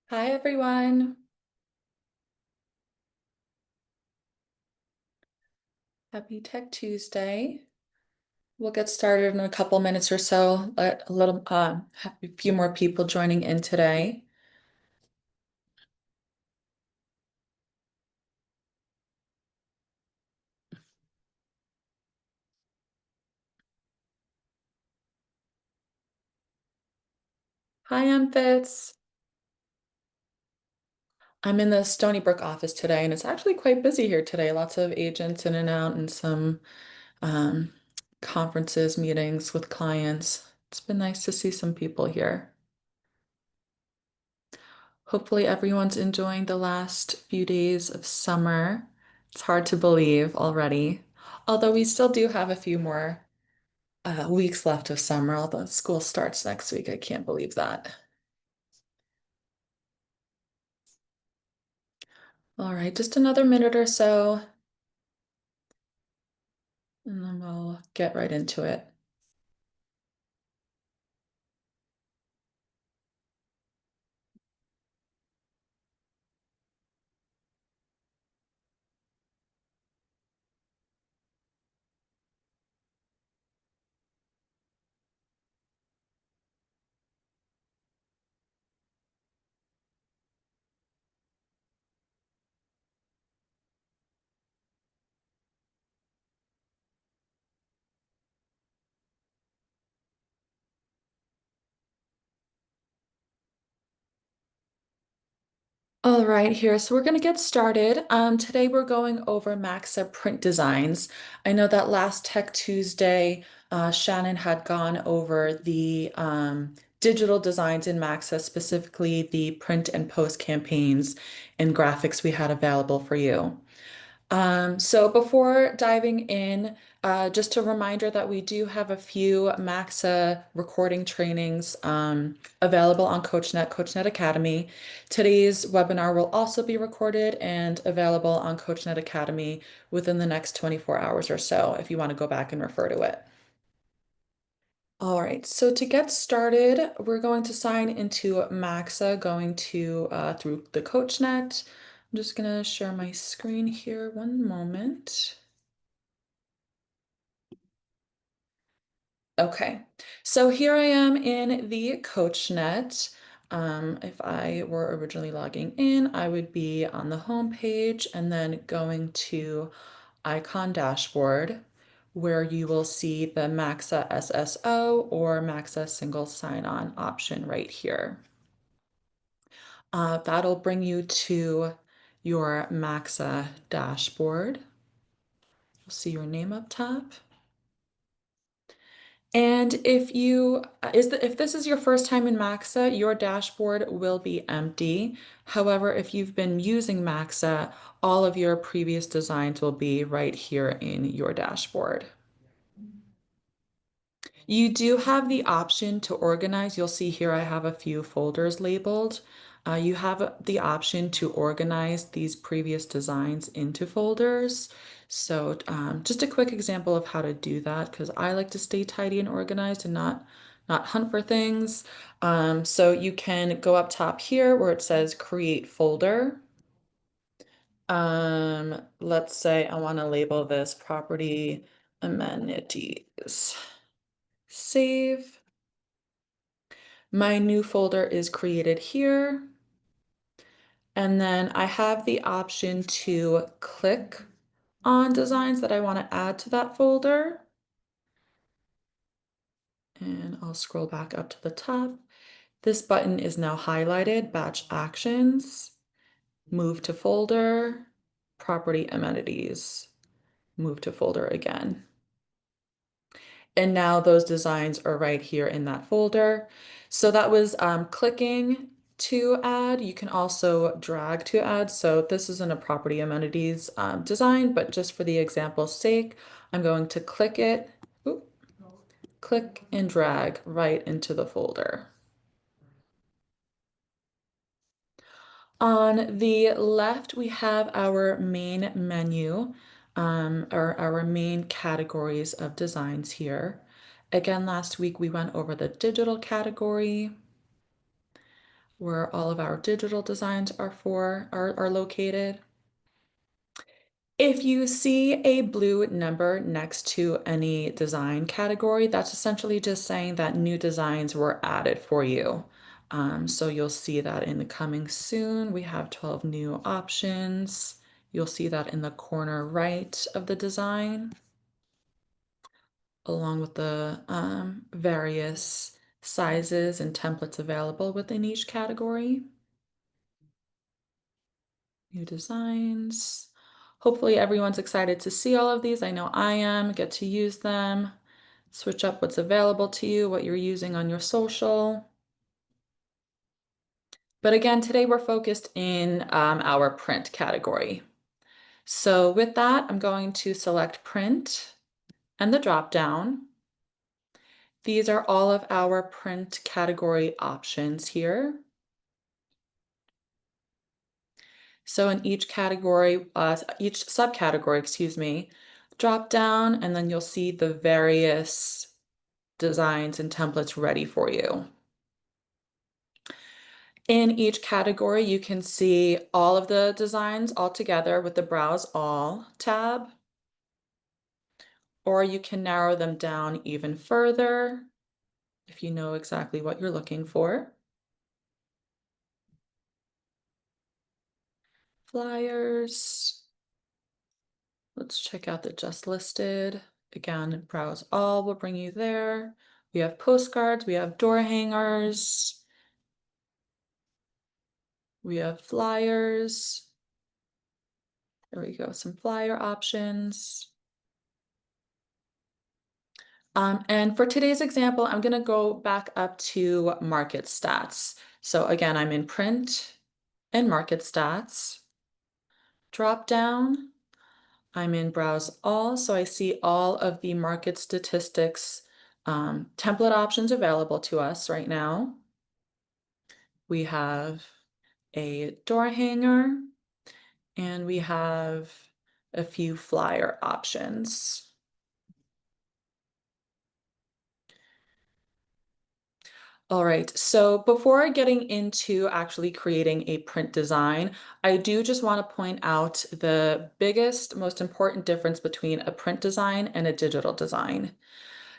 Hi, everyone. Happy Tech Tuesday. We'll get started in a couple minutes or so. Have a few more people joining in today. Hi, I'm Fitz. I'm in the Stony Brook office today, and it's actually quite busy here today. Lots of agents in and out, and some um, conferences, meetings with clients. It's been nice to see some people here. Hopefully, everyone's enjoying the last few days of summer. It's hard to believe already, although we still do have a few more weeks left of summer, although school starts next week. I can't believe that. All right, just another minute or so, and then we'll get right into it. All right, here. So we're going to get started. Today we're going over MAXA print designs. I know that last Tech Tuesday, Shannon had gone over the digital designs in MAXA, specifically the print and post campaigns and graphics we had available for you. So before diving in, just a reminder that we do have a few MAXA recording trainings available on CoachNet Academy. Today's webinar will also be recorded and available on CoachNet Academy within the next 24 hours or so if you want to go back and refer to it. All right, so to get started, we're going to sign into MAXA, going to through the CoachNet. I'm just gonna share my screen here, one moment. Okay, so here I am in the CoachNet. If I were originally logging in, I would be on the home page and then going to icon dashboard, where you will see the MAXA SSO or MAXA single sign-on option right here. That'll bring you to your MAXA dashboard. You'll see your name up top. And if this is your first time in Maxa, your dashboard will be empty. However, if you've been using Maxa, all of your previous designs will be right here in your dashboard. You do have the option to organize. You'll see here I have a few folders labeled. You have the option to organize these previous designs into folders. So just a quick example of how to do that, because I like to stay tidy and organized and not hunt for things. So you can go up top here where it says create folder. Let's say I want to label this property amenities. Save. My new folder is created here. And then I have the option to click on designs that I want to add to that folder. And I'll scroll back up to the top. This button is now highlighted, batch actions, move to folder, property amenities, move to folder again. And now those designs are right here in that folder. So that was clicking to add. You can also drag to add. So this isn't a property amenities design, but just for the example's sake, I'm going to click it, oop, click and drag right into the folder. On the left, we have our main menu, or our main categories of designs here. Again, last week we went over the digital category. where all of our digital designs are located. If you see a blue number next to any design category, that's essentially just saying that new designs were added for you. So you'll see that in the coming soon. We have 12 new options. You'll see that in the corner right of the design, along with the various sizes and templates available within each category. New designs. Hopefully everyone's excited to see all of these. I know I am, get to use them, switch up what's available to you, what you're using on your social. But again, today we're focused in our print category. So with that, I'm going to select print and the drop down. These are all of our print category options here. So in each category, each subcategory, excuse me, drop down and then you'll see the various designs and templates ready for you. In each category, you can see all of the designs all together with the Browse All tab, or you can narrow them down even further if you know exactly what you're looking for. Flyers. Let's check out the just listed. Again, Browse All will bring you there. We have postcards, we have door hangers, we have flyers. There we go, some flyer options. And for today's example, I'm gonna go back up to market stats. So again, I'm in print and market stats. Drop down, I'm in browse all, so I see all of the market statistics template options available to us right now. We have a door hanger and we have a few flyer options. All right, so before getting into actually creating a print design, I do just want to point out the biggest, most important difference between a print design and a digital design.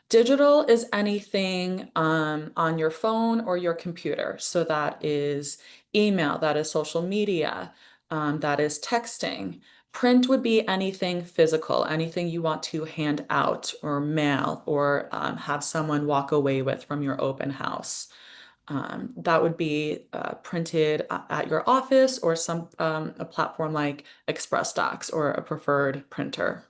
Digital is anything on your phone or your computer. So that is email, that is social media, that is texting. Print would be anything physical, anything you want to hand out or mail or have someone walk away with from your open house. That would be printed at your office or some a platform like Express Docs or a preferred printer.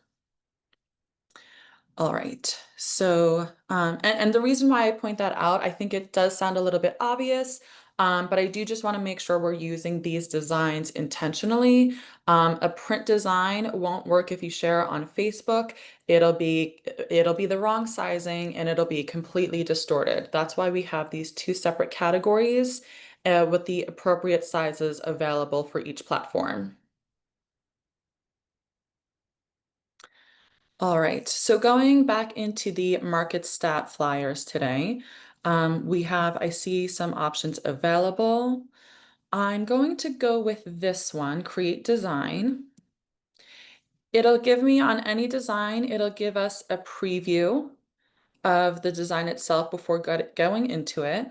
All right. So, and the reason why I point that out, I think it does sound a little bit obvious, but I do just want to make sure we're using these designs intentionally. A print design won't work if you share it on Facebook. It'll be the wrong sizing and it'll be completely distorted. That's why we have these two separate categories, with the appropriate sizes available for each platform. All right, so going back into the market stat flyers today, I see some options available. I'm going to go with this one, create design. It'll give me on any design, it'll give us a preview of the design itself before going into it.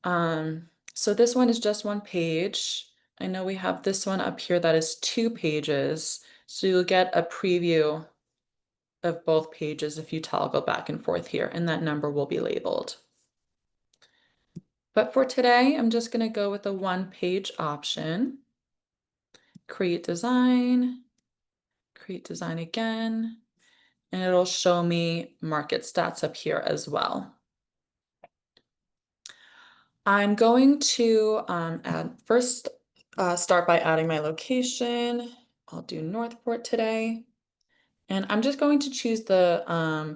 So this one is just one page. I know we have this one up here that is 2 pages. So you'll get a preview of both pages if you toggle back and forth here, and that number will be labeled. But for today, I'm just going to go with the 1-page option. Create design again, and it'll show me market stats up here as well. I'm going to start by adding my location. I'll do Northport today. And I'm just going to choose the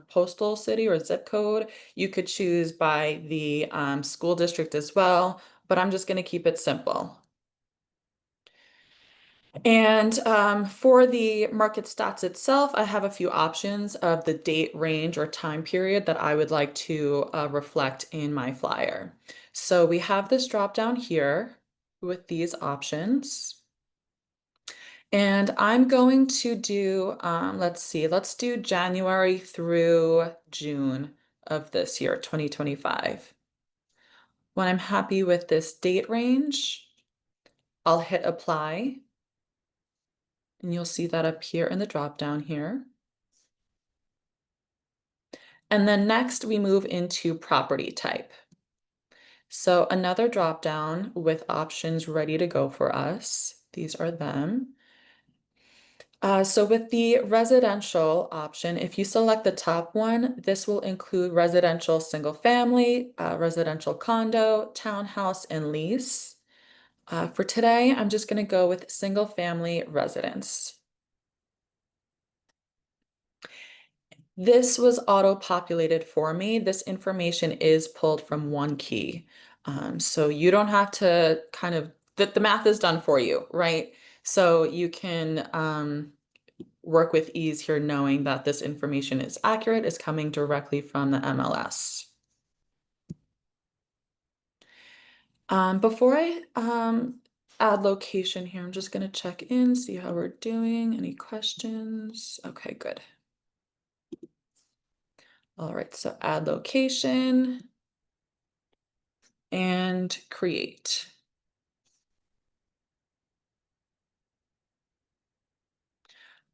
postal city or zip code. You could choose by the school district as well, but I'm just going to keep it simple. And for the market stats itself, I have a few options of the date range or time period that I would like to reflect in my flyer. So we have this drop down here with these options. And I'm going to do, let's see, let's do January through June of this year, 2025. When I'm happy with this date range, I'll hit apply, and you'll see that appear in the drop down here. And then next we move into property type. So another drop down with options ready to go for us. These are them. So with the residential option, if you select the top one, this will include residential single family, residential condo, townhouse, and lease. For today, I'm just going to go with single family residence. This was auto-populated for me. This information is pulled from one key. So you don't have to kind of, the math is done for you, right? So you can work with ease here knowing that this information is accurate, is coming directly from the MLS. Before I add location here, I'm just going to check in, see how we're doing. Any questions? Okay, good. All right, so add location and create.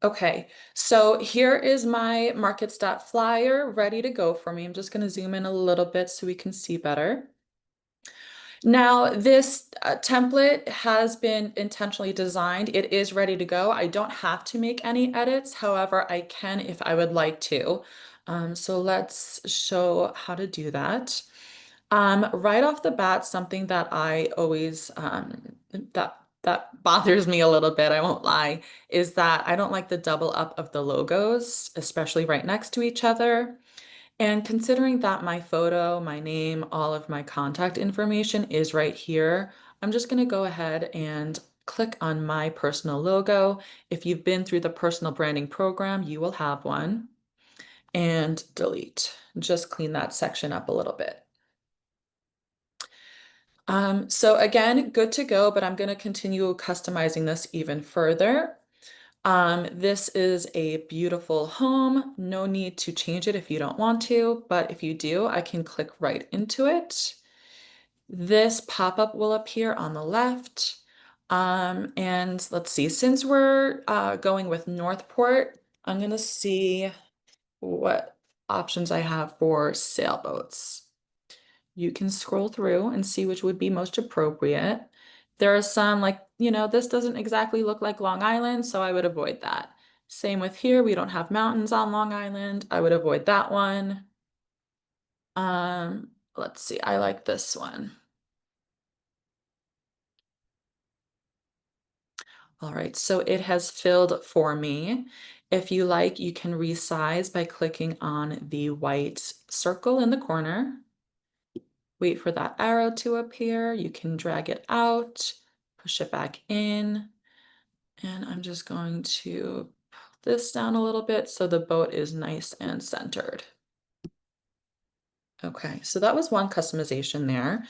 Okay, so here is my markets.flyer ready to go for me. I'm just going to zoom in a little bit so we can see better. Now, this template has been intentionally designed. It is ready to go. I don't have to make any edits. However, I can if I would like to. So let's show how to do that. Right off the bat, something that I always that bothers me a little bit, I won't lie, is that I don't like the double up of the logos, especially right next to each other. And considering that my photo, my name, all of my contact information is right here, I'm just going to go ahead and click on my personal logo. If you've been through the personal branding program, you will have one. And delete. Just clean that section up a little bit. So again, good to go, but I'm going to continue customizing this even further. This is a beautiful home. No need to change it if you don't want to, but if you do, I can click right into it. This pop-up will appear on the left. And let's see, since we're going with Northport, I'm gonna see what options I have for sailboats. You can scroll through and see which would be most appropriate. There are some like, this doesn't exactly look like Long Island, so I would avoid that. Same with here, we don't have mountains on Long Island. I would avoid that one. Let's see, I like this one. All right, so it has filled for me. If you like, you can resize by clicking on the white circle in the corner. Wait for that arrow to appear. You can drag it out, push it back in, and I'm just going to put this down a little bit so the boat is nice and centered. Okay, so that was one customization there.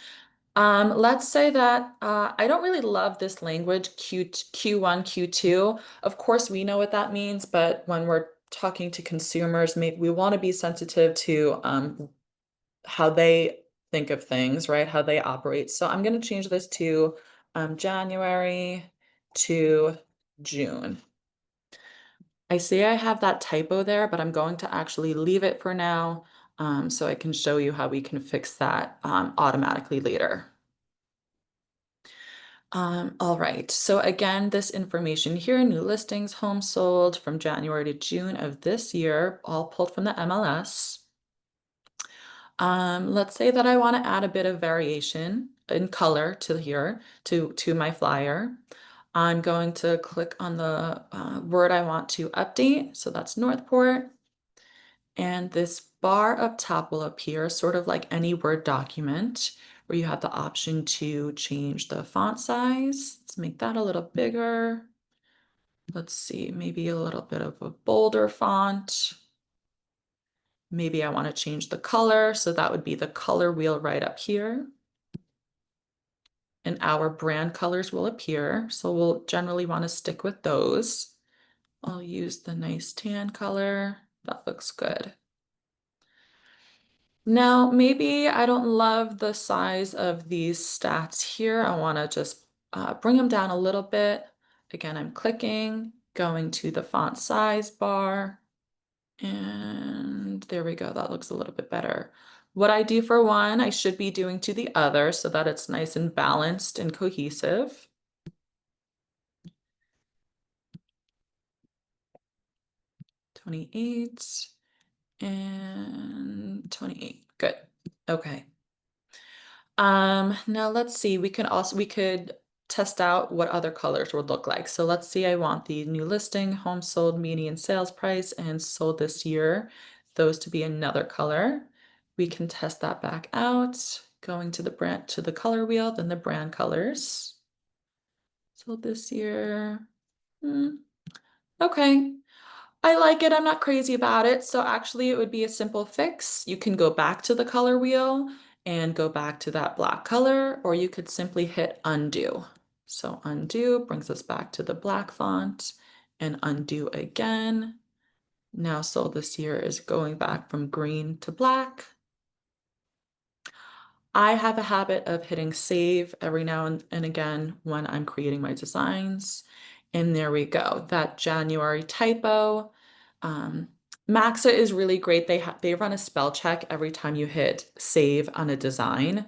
Let's say that I don't really love this language Q1, Q2. Of course, we know what that means, but when we're talking to consumers, maybe we want to be sensitive to how they think of things, right? How they operate. So I'm going to change this to January to June. I see I have that typo there, but I'm going to actually leave it for now so I can show you how we can fix that automatically later. All right, so again, this information here, new listings, homes sold from January to June of this year, all pulled from the MLS. Let's say that I want to add a bit of variation in color to here, to my flyer. I'm going to click on the word I want to update. So that's Northport. And this bar up top will appear sort of like any Word document where you have the option to change the font size. Let's make that a little bigger. Let's see, maybe a little bit of a bolder font. Maybe I want to change the color, so that would be the color wheel right up here. And our brand colors will appear, so we'll generally want to stick with those. I'll use the nice tan color. That looks good. Now, maybe I don't love the size of these stats here. I want to just bring them down a little bit. Again, I'm clicking, going to the font size bar, and there we go. That looks a little bit better. What I do for one, I should be doing to the other so that it's nice and balanced and cohesive. 28 and 28. Good. Okay. Now let's see. We could test out what other colors would look like. So let's see. I want the new listing, home sold, median sales price, and sold this year. Those to be another color. We can test that back out. Going to the color wheel, then the brand colors. Sold this year. Okay. I like it. I'm not crazy about it. So actually it would be a simple fix. You can go back to the color wheel and go back to that black color, or you could simply hit undo. So undo brings us back to the black font and undo again. Now sold this year is going back from green to black. I have a habit of hitting save every now and again when I'm creating my designs. And there we go, that January typo. Um, MAXA is really great. They run a spell check every time you hit save on a design.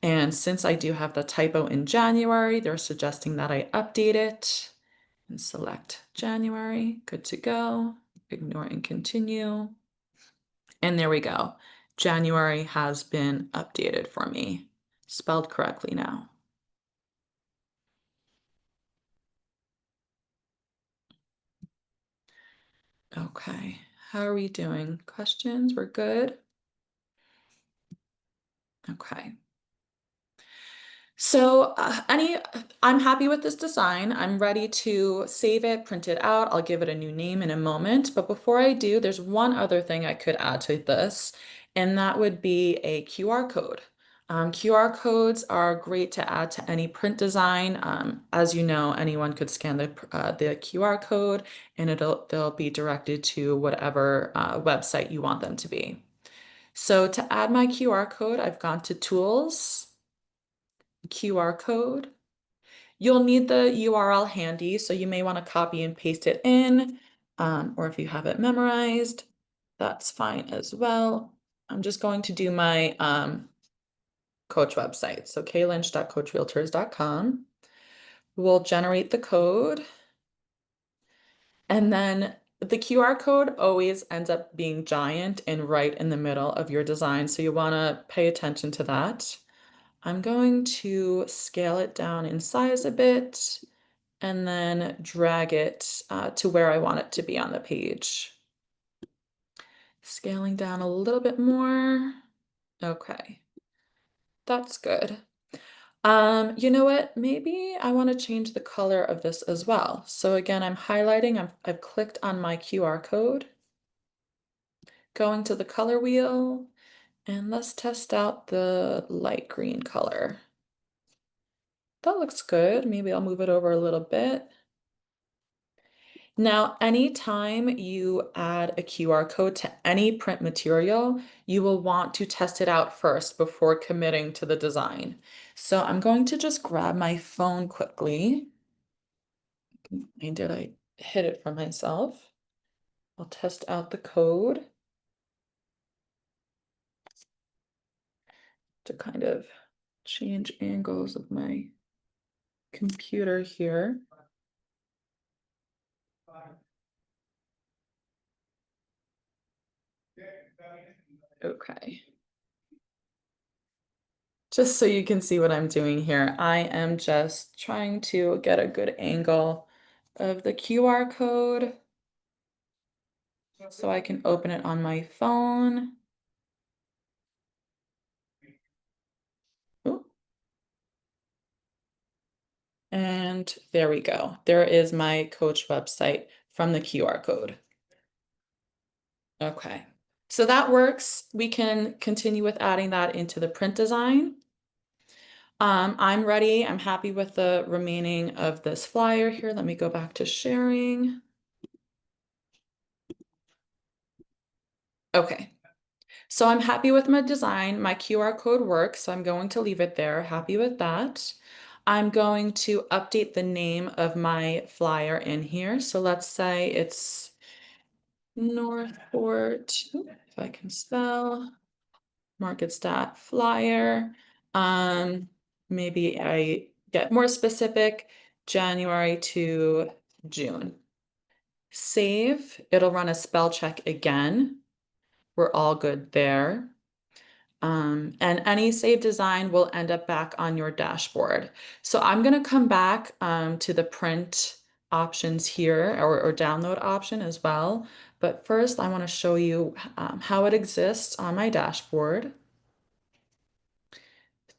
And since I do have the typo in January, they're suggesting that I update it and select January. Good to go. Ignore and continue. And there we go. January has been updated for me, spelled correctly now. Okay, how are we doing? Questions? We're good? Okay. So I'm happy with this design. I'm ready to save it, print it out. I'll give it a new name in a moment. But before I do, there's one other thing I could add to this, and that would be a QR code. QR codes are great to add to any print design. As you know, anyone could scan the QR code and they'll be directed to whatever website you want them to be. So to add my QR code, I've gone to Tools, QR code. You'll need the URL handy, so you may want to copy and paste it in, or if you have it memorized, that's fine as well. I'm just going to do my coach website. So klynch.coachrealtors.com. We'll generate the code. And then the QR code always ends up being giant and right in the middle of your design. So you want to pay attention to that. I'm going to scale it down in size a bit and then drag it to where I want it to be on the page. Scaling down a little bit more. Okay, that's good. You know what? Maybe I want to change the color of this as well. So again, I'm highlighting, I've clicked on my QR code, going to the color wheel, and let's test out the light green color. That looks good. Maybe I'll move it over a little bit. Now, anytime you add a QR code to any print material, you will want to test it out first before committing to the design. So I'm going to just grab my phone quickly. And did I hit it for myself? I'll test out the code to kind of change angles of my computer here. Okay. Just so you can see what I'm doing here, I am just trying to get a good angle of the QR code so I can open it on my phone. Ooh. And And there we go. There is my coach website from the QR code. Okay. So that works. We can continue with adding that into the print design. I'm ready. I'm happy with the remaining of this flyer here. Let me go back to sharing. Okay. So I'm happy with my design. My QR code works, so I'm going to leave it there. Happy with that. I'm going to update the name of my flyer in here. So let's say it's Northport, if I can spell, market stat flyer. Maybe I get more specific, January to June. Save, it'll run a spell check again. We're all good there. And any save design will end up back on your dashboard. So I'm going to come back to the print options here or download option as well. But first, I want to show you how it exists on my dashboard.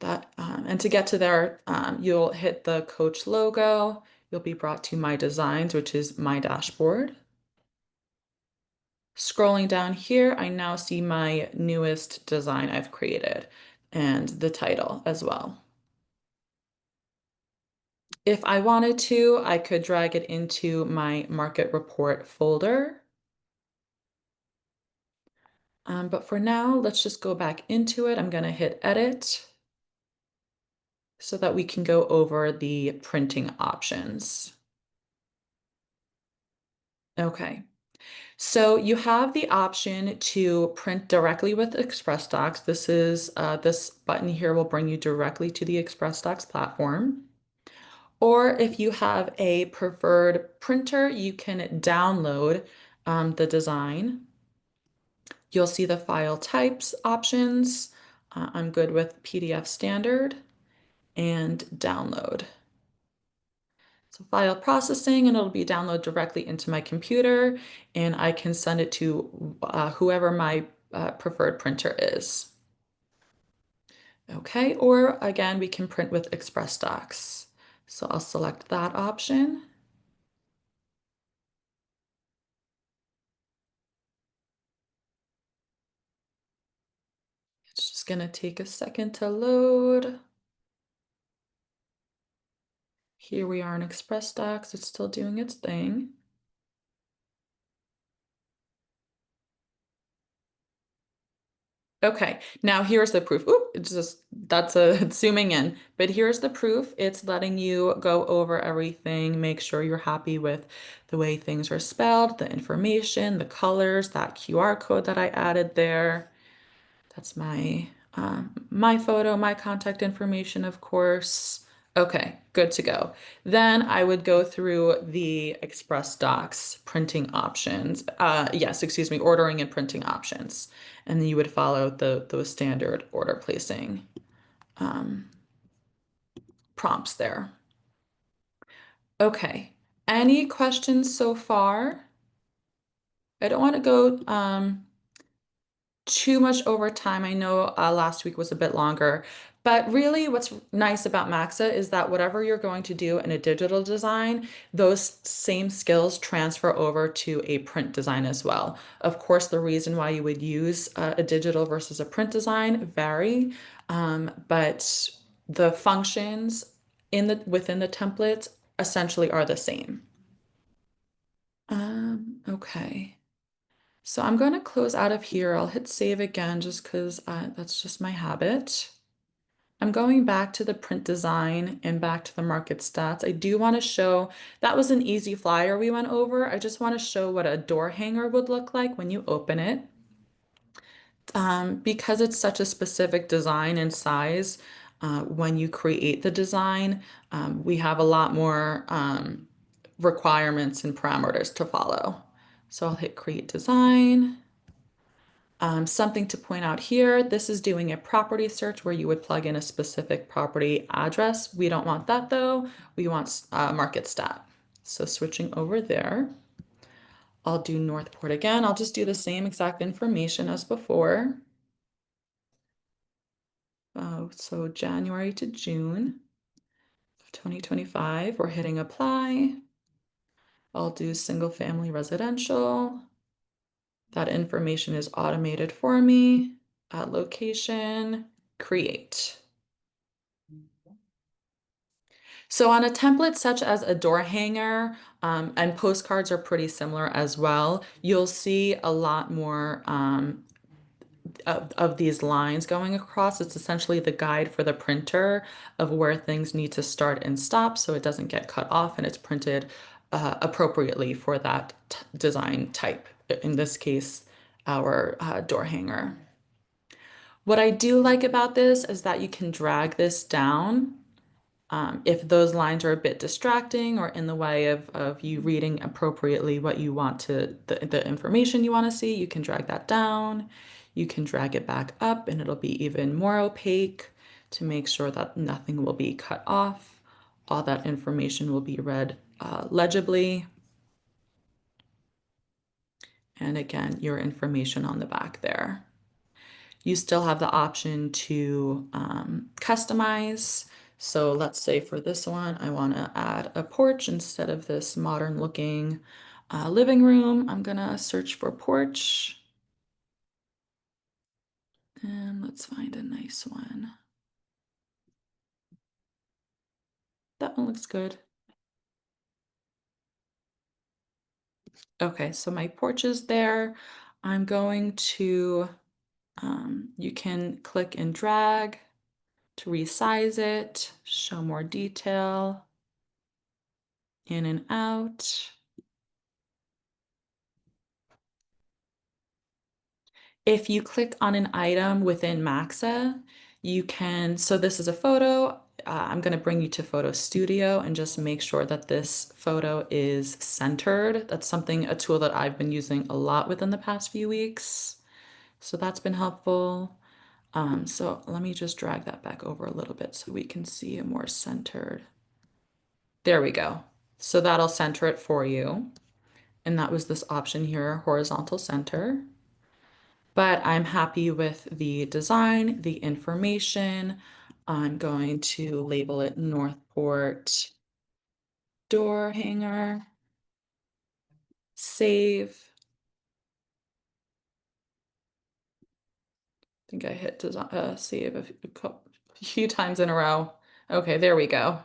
And to get to there, you'll hit the coach logo. You'll be brought to my designs, which is my dashboard. Scrolling down here, I now see my newest design I've created and the title as well. If I wanted to, I could drag it into my market report folder. But for now, let's just go back into it. I'm going to hit edit so that we can go over the printing options. Okay. So you have the option to print directly with ExpressDocs. This button here will bring you directly to the ExpressDocs platform. Or if you have a preferred printer, you can download the design. You'll see the file types options. I'm good with PDF standard and download. So file processing, and it'll be downloaded directly into my computer, and I can send it to whoever my preferred printer is. Okay, or again, we can print with ExpressDocs. So I'll select that option. It's just gonna take a second to load. Here we are in ExpressDocs. It's still doing its thing. Okay, now here's the proof. Oop, it's just that's a zooming in, but here's the proof. It's letting you go over everything, make sure you're happy with the way things are spelled, the information, the colors, that QR code that I added there. That's my photo, my contact information, of course. Okay, good to go. Then I would go through the Express Docs printing options. Yes, excuse me, ordering and printing options. And then you would follow those standard order placing um, prompts there. Okay, any questions so far? I don't want to go too much overtime. I know last week was a bit longer, but really what's nice about MAXA is that whatever you're going to do in a digital design, those same skills transfer over to a print design as well. Of course, the reason why you would use a digital versus a print design vary, but the functions within the templates essentially are the same. Okay. So I'm going to close out of here. I'll hit save again just because that's just my habit. I'm going back to the print design and back to the market stats. I do want to show, that was an easy flyer we went over. I just want to show what a door hanger would look like when you open it. Because it's such a specific design and size, when you create the design, we have a lot more requirements and parameters to follow. So I'll hit create design. Something to point out here, this is doing a property search where you would plug in a specific property address. We don't want that though. We want market stat. So switching over there, I'll do Northport again. I'll just do the same exact information as before. So January to June 2025. We're hitting apply. I'll do single family residential. That information is automated for me. Add location, create. So on a template such as a door hanger, and postcards are pretty similar as well, you'll see a lot more of these lines going across. It's essentially the guide for the printer of where things need to start and stop so it doesn't get cut off and it's printed appropriately for that design type. In this case, our door hanger. What I do like about this is that you can drag this down if those lines are a bit distracting or in the way of you reading appropriately what you want to, the information you want to see, you can drag that down. You can drag it back up and it'll be even more opaque to make sure that nothing will be cut off. All that information will be read legibly. And again, your information on the back there. You still have the option to customize. So let's say for this one, I want to add a porch instead of this modern looking living room. I'm going to search for porch. And let's find a nice one. That one looks good. Okay, so my porch is there. I'm going to, you can click and drag to resize it, show more detail, in and out. If you click on an item within MAXA, you can, so this is a photo. I'm going to bring you to Photo Studio and just make sure that this photo is centered. That's something, a tool that I've been using a lot within the past few weeks. So that's been helpful. So let me just drag that back over a little bit so we can see a more centered. There we go. So that'll center it for you. And that was this option here, horizontal center. But I'm happy with the design, the information. I'm going to label it Northport door hanger. Save. I think I hit save a few times in a row. Okay, there we go.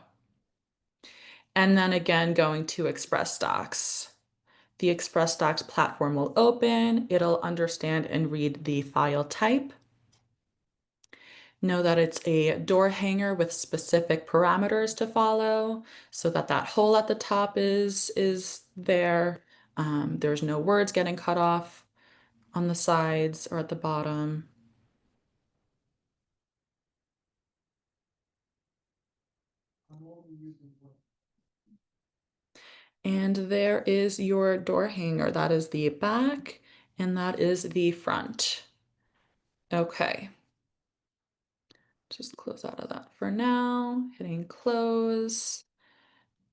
And then again, going to Express Docs. The Express Docs platform will open. It'll understand and read the file type. Know that it's a door hanger with specific parameters to follow so that that hole at the top is there. There's no words getting cut off on the sides or at the bottom. And there is your door hanger. That is the back and that is the front. Okay. Just close out of that for now. Hitting close.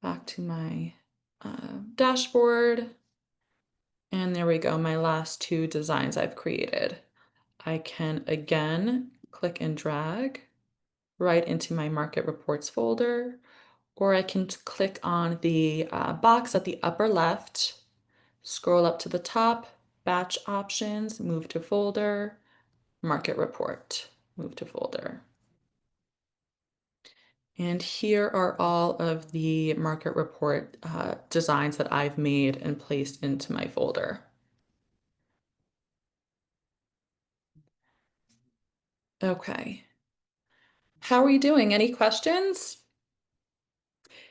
Back to my dashboard. And there we go, my last two designs I've created. I can again click and drag right into my market reports folder, or I can click on the box at the upper left, scroll up to the top, batch options, move to folder, market report, move to folder. And here are all of the market report designs that I've made and placed into my folder. Okay. How are you doing? Any questions?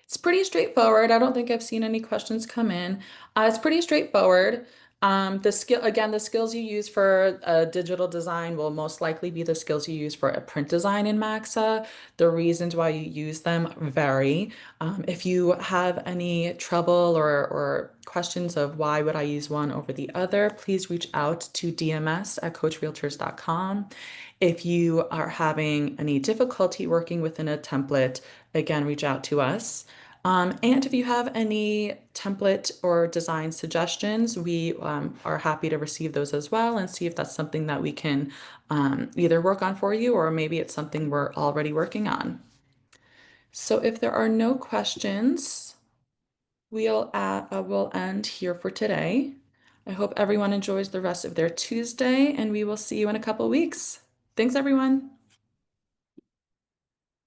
It's pretty straightforward. I don't think I've seen any questions come in. It's pretty straightforward. The skills you use for a digital design will most likely be the skills you use for a print design in MAXA. The reasons why you use them vary. If you have any trouble or questions of why would I use one over the other, please reach out to dms@coachrealtors.com. If you are having any difficulty working within a template, again, reach out to us. And if you have any template or design suggestions, we are happy to receive those as well and see if that's something that we can either work on for you or maybe it's something we're already working on. So if there are no questions, we'll end here for today. I hope everyone enjoys the rest of their Tuesday, and we will see you in a couple weeks. Thanks, everyone.